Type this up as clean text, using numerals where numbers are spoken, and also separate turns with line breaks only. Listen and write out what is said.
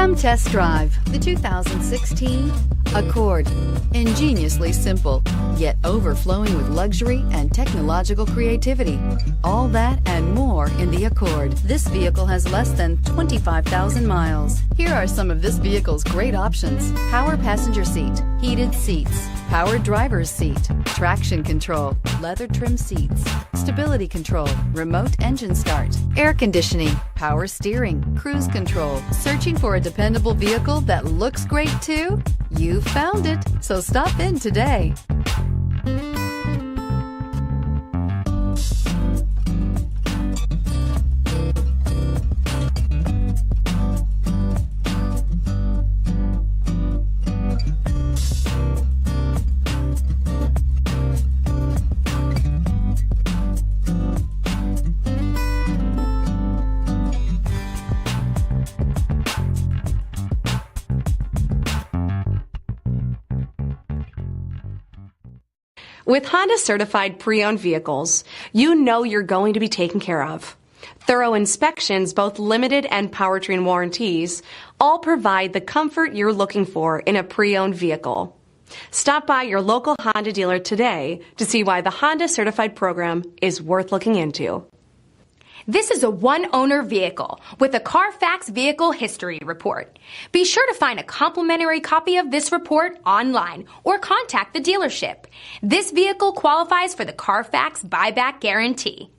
Come test drive the 2016 Accord. Ingeniously simple, yet overflowing with luxury and technological creativity. All that and more in the Accord. This vehicle has less than 25,000 miles. Here are some of this vehicle's great options: power passenger seat, heated seats, power driver's seat, traction control, leather trim seats, stability control, remote engine start, air conditioning, power steering, cruise control. Searching for a dependable vehicle that looks great too? You found it, so stop in today.
With Honda certified pre-owned vehicles, you know you're going to be taken care of. Thorough inspections, both limited and powertrain warranties, all provide the comfort you're looking for in a pre-owned vehicle. Stop by your local Honda dealer today to see why the Honda certified program is worth looking into.
This is a one-owner vehicle with a CARFAX Vehicle History Report. Be sure to find a complimentary copy of this report online or contact the dealership. This vehicle qualifies for the CARFAX Buyback Guarantee.